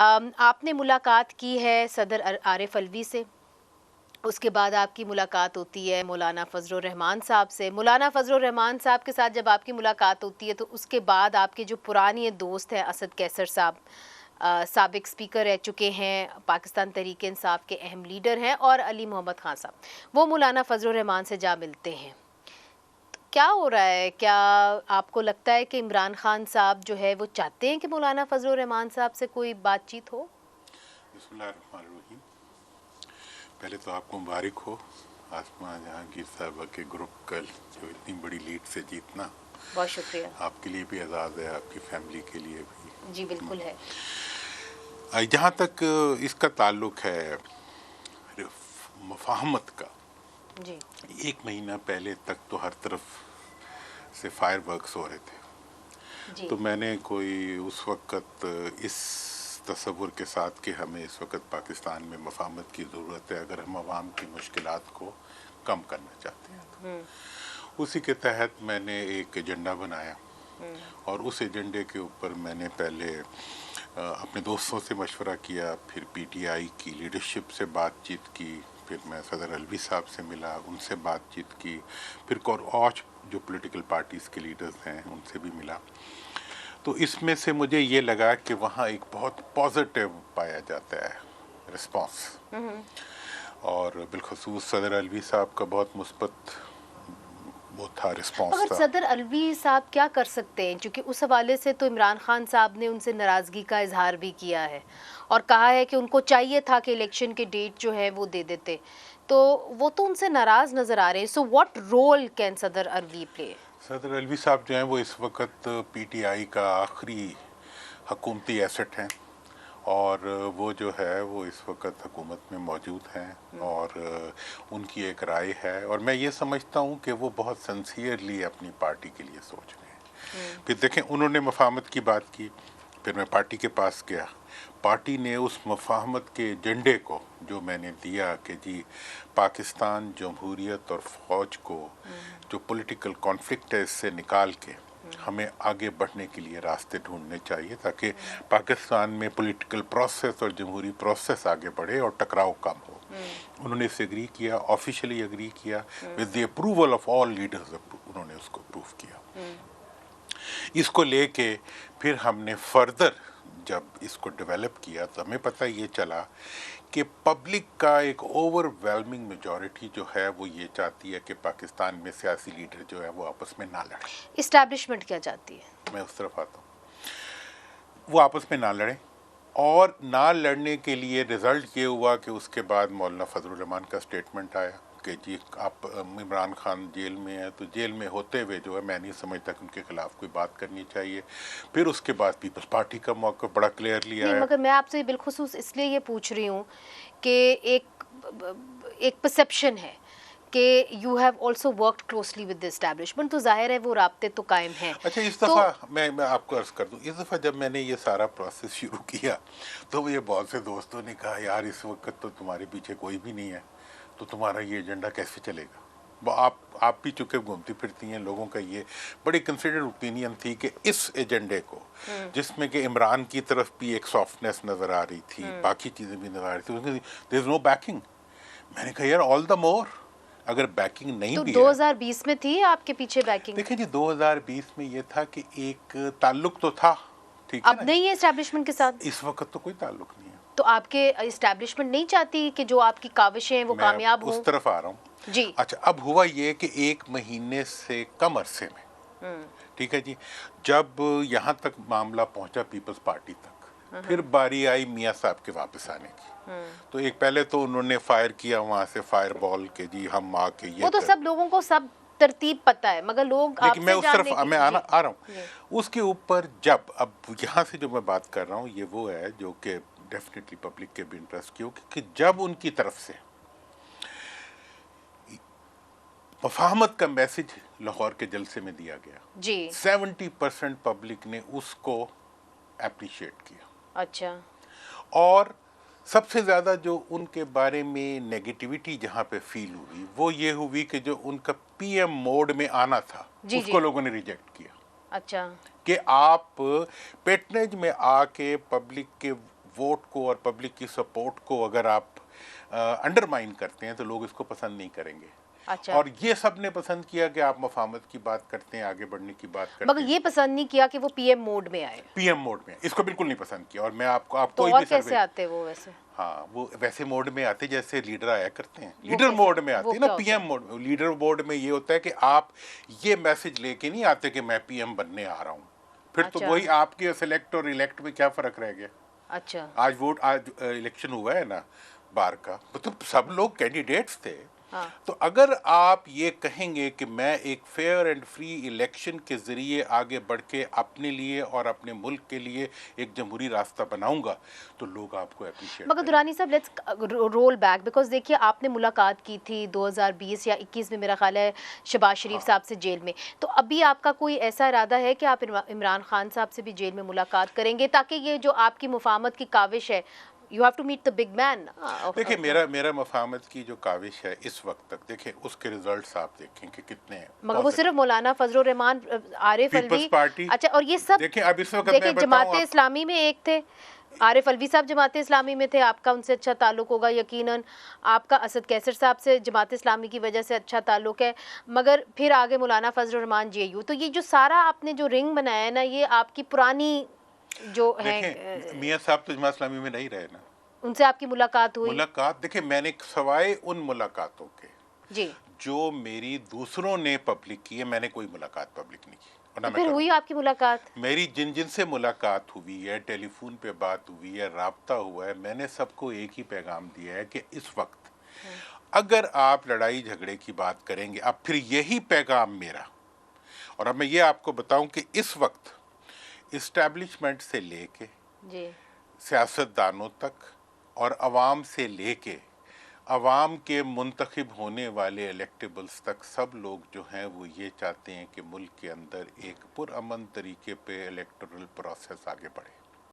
आपने मुलाकात की है सदर आरिफ अलवी से, उसके बाद आपकी मुलाकात होती है मौलाना फजलुर रहमान साहब से। मौलाना फजलुर रहमान साहब के साथ जब आपकी मुलाकात होती है तो उसके बाद आपके जो पुराने दोस्त हैं असद कैसर साहब, साबिक स्पीकर रह चुके हैं, पाकिस्तान तहरीक इंसाफ के अहम लीडर हैं, और अली मोहम्मद खान साहब, वो मौलाना फजलुर रहमान से जा मिलते हैं। क्या हो रहा है? क्या आपको लगता है कि इमरान खान साहब जो है वो चाहते हैं कि मौलाना फजलुर रहमान साहब से कोई बातचीत हो? बिस्मिल्लाहिर्रहमानिर्रहीम। पहले तो आपको मुबारक हो आसमा जहांगीर साहबा के ग्रुप कल जो इतनी बड़ी लीड से जीतना। बहुत शुक्रिया। आपके लिए भी एजाज़ है, आपकी फैमिली के लिए भी। जी बिल्कुल है। जहाँ तक इसका ताल्लुक है मुफाहमत का, जी 1 महीना पहले तक तो हर तरफ से फायर वर्क्स हो रहे थे। जी तो मैंने कोई उस वक़्त इस तसव्वुर के साथ कि हमें इस वक्त पाकिस्तान में मुफाहमत की ज़रूरत है अगर हम आवाम की मुश्किलात को कम करना चाहते हैं तो उसी के तहत मैंने एक एजेंडा बनाया और उस एजेंडे के ऊपर मैंने पहले अपने दोस्तों से मशवरा किया, फिर पीटीआई की लीडरशिप से बातचीत की, फिर मैं सदर अलवी साहब से मिला, उनसे बातचीत की, फिर और जो पॉलिटिकल पार्टीज़ के लीडर्स हैं उनसे भी मिला। तो इसमें से मुझे ये लगा कि वहाँ एक बहुत पॉजिटिव पाया जाता है रिस्पांस, और बिलखसूस सदर अलवी साहब का बहुत मुस्बत वो था रिस्पांस मगर था। सदर अलवी साहब क्या कर सकते हैं, क्योंकि उस हवाले से तो इमरान खान साहब ने उनसे नाराज़गी का इजहार भी किया है और कहा है कि उनको चाहिए था कि इलेक्शन के डेट जो है वो दे देते, तो वो तो उनसे नाराज़ नज़र आ रहे हैं। सो व्हाट रोल कैन सदर अलवी प्ले? सदर अलवी साहब जो हैं वो इस वक्त पीटीआई का आखिरी हुकूमती एसेट हैं और वो जो है वो इस वक्त हुकूमत में मौजूद हैं और उनकी एक राय है और मैं ये समझता हूँ कि वो बहुत सिंसियरली अपनी पार्टी के लिए सोच रहे हैं। फिर देखें, उन्होंने मुफाहमत की बात की, फिर मैं पार्टी के पास गया, पार्टी ने उस मुफाहमत के एजेंडे को जो मैंने दिया कि जी पाकिस्तान जमहूरियत और फ़ौज को जो पॉलिटिकल कॉन्फ्लिक्ट है इससे निकाल के हमें आगे बढ़ने के लिए रास्ते ढूंढने चाहिए ताकि पाकिस्तान में पॉलिटिकल प्रोसेस और जमहूरी प्रोसेस आगे बढ़े और टकराव कम हो। उन्होंने इसे एग्री किया, ऑफिशियली एग्री किया, with the approval of all leaders उन्होंने उसको अप्रूव किया। इसको लेके फिर हमने फर्दर जब इसको डेवलप किया तो हमें पता ये चला कि पब्लिक का एक ओवरवेलमिंग मेजॉरिटी जो है वो ये चाहती है कि पाकिस्तान में सियासी लीडर जो है वो आपस में ना लड़े। इस्टेब्लिशमेंट क्या चाहती है? मैं उस तरफ आता हूँ, वो आपस में ना लड़ें और ना लड़ने के लिए रिज़ल्ट ये हुआ कि उसके बाद मौलाना फजलुर रहमान का स्टेटमेंट आया कि जी आप इमरान खान जेल में है तो जेल में होते हुए जो है मैं नहीं समझता कि उनके खिलाफ कोई बात करनी चाहिए। फिर उसके बाद पीपल्स पार्टी का मौका बड़ा क्लियरली आया। मगर मैं आपसे बिलखुसूस इसलिए ये पूछ रही हूँ कि एक परसेप्शन है कि you have also worked closely with the establishment, तो जाहिर है वो राब्ते तो कायम हैं। अच्छा, इस दफ़ा मैं आपको अर्ज़ कर दूं, इस दफ़ा जब मैंने ये सारा प्रोसेस शुरू किया तो ये बहुत से दोस्तों ने कहा यार इस वक्त तो तुम्हारे पीछे कोई भी नहीं है तो तुम्हारा ये एजेंडा कैसे चलेगा। वो आप भी चुके घूमती फिरती हैं, लोगों का ये बड़ी कंसिडर्ड ओपिनियन थी कि इस एजेंडे को जिसमें कि इमरान की तरफ भी एक सॉफ्टनेस नज़र आ रही थी, बाकी चीज़ें भी नज़र आ रही थी, देयर इज़ नो बैकिंग। मैंने कहा यार ऑल द मोर अगर बैकिंग नहीं तो भी 2020 में थी आपके पीछे बैकिंग? देखिए जी 2020 में ये था कि एक ताल्लुक तो था, ठीक है अब ना, नहीं है एस्टैब्लिशमेंट के साथ? इस वक्त तो कोई ताल्लुक नहीं है। तो आपके एस्टैब्लिशमेंट नहीं चाहती कि जो आपकी काविशें हैं वो मैं कामयाब हों? उस तरफ आ रहा हूँ जी। अच्छा, अब हुआ ये कि 1 महीने से कम अरसे में, ठीक है जी, जब यहाँ तक मामला पहुँचा पीपल्स पार्टी तक, फिर बारी आई मियाँ साहब के वापस आने की। तो एक पहले तो उन्होंने फायर किया वहाँ से फायर बॉल के जी हम आके ये वो तो सब लोगों को सब तरतीब पता है, मगर लोग लेकिन मैं आपसे उस तरफ जानने मैं की आ रहा हूँ उसके ऊपर। जब अब यहाँ से जो मैं बात कर रहा हूँ ये वो है जो कि डेफिनेटली पब्लिक के भी इंटरेस्ट की हो कि जब उनकी तरफ से मुफाहमत का मैसेज लाहौर के जलसे में दिया गया जी 70% पब्लिक ने उसको एप्रिशिएट किया। अच्छा। और सबसे ज़्यादा जो उनके बारे में नेगेटिविटी जहाँ पे फील हुई वो ये हुई कि जो उनका पीएम मोड में आना था उसको लोगों ने रिजेक्ट किया। अच्छा। कि आप पेटनेज में आके पब्लिक के वोट को और पब्लिक की सपोर्ट को अगर आप अंडरमाइन करते हैं तो लोग इसको पसंद नहीं करेंगे। अच्छा। और ये सब ने पसंद किया कि आप मफाहमत की बात करते हैं, आगे बढ़ने की बात करते मगर हैं। ये पसंद नहीं किया कि वो पीएम मोड में आए। पीएम मोड में इसको बिल्कुल नहीं पसंद किया। और मैं आपको तो कोई और भी कैसे सर्वे, आते वो वैसे? हाँ, वो वैसे मोड में आते जैसे लीडर आया करते हैं, वो लीडर कैसे? मोड में वो आते हैं ना। क्या होता पीएम है? मोड, लीडर मोड में ये होता है कि आप ये मैसेज लेके नहीं आते कि मैं पीएम बनने आ रहा हूँ। फिर तो अच्छा। वही आपके सिलेक्ट और इलेक्ट में क्या फर्क रह गया। अच्छा। आज इलेक्शन हुआ है ना बार का, मतलब सब लोग कैंडिडेट्स थे। हाँ। तो अगर आप ये कहेंगे कि मैं एक फेयर एंड फ्री इलेक्शन के जरिए आगे बढ़ के अपने लिए और अपने मुल्क के लिए एक जमहूरी रास्ता बनाऊंगा, तो लोग आपको अप्रिशिएट मगर दुरानी साहब, लेट्स रोल बैक, बिकॉज देखिए आपने मुलाकात की थी 2020 या 21 में मेरा ख्याल है शहबाज शरीफ साहब से जेल में। तो अभी आपका कोई ऐसा इरादा है कि आप इमरान खान साहब से भी जेल में मुलाकात करेंगे ताकि ये जो आपकी मुफाहमत की काविश है, you have to meet the big man? देखिए, मेरा मफाहमत की जो काविश है इस वक्त तक, देखिए उसके रिजल्ट्स आप देखें कि कितने हैं। मगर वो सिर्फ मौलाना फजल रहमान, आरिफ पीपल्स अलवी, पार्टी, अच्छा, और ये सब देखिए अब इस वक्त देखिए मैं बताऊं जमाते इस्लामी में एक थे, आरिफ अलवी साहब जमात इस्लामी में थे, आपका उनसे अच्छा ताल्लुक होगा यकीनन। आपका असद कैसर साहब से जमात इस्लामी की वजह से अच्छा ताल्लुक है, मगर फिर आगे मौलाना फजल रहमान जेयू। तो ये जो सारा आपने जो रिंग बनाया है ना, ये आपकी पुरानी जो है। मियाँ साहब तो जमात इस्लामी में नहीं रहे ना। उनसे आपकी मुलाकात हुई? मुलाकात देखिए, मैंने सवाए उन मुलाकातों के जी, जो मेरी दूसरों ने पब्लिक की है, मैंने कोई मुलाकात पब्लिक नहीं की। और ना तो मैं फिर हुई करूँगा। आपकी मुलाकात? मेरी जिन जिन से मुलाकात हुई है, टेलीफोन पे बात हुई है, राब्ता हुआ है, मैंने सबको एक ही पैगाम दिया है कि इस वक्त अगर आप लड़ाई झगड़े की बात करेंगे, अब फिर यही पैगाम मेरा। और अब मैं ये आपको बताऊं कि इस वक्त इस्टेब्लिशमेंट से लेके जी, सियासतदानों तक और अवाम से लेके अवाम के मुंतखब होने वाले इलेक्टेबल्स तक, सब लोग जो हैं वो ये चाहते हैं कि मुल्क के अंदर एक पुरअमन तरीके पे इलेक्टोरल प्रोसेस आगे बढ़े।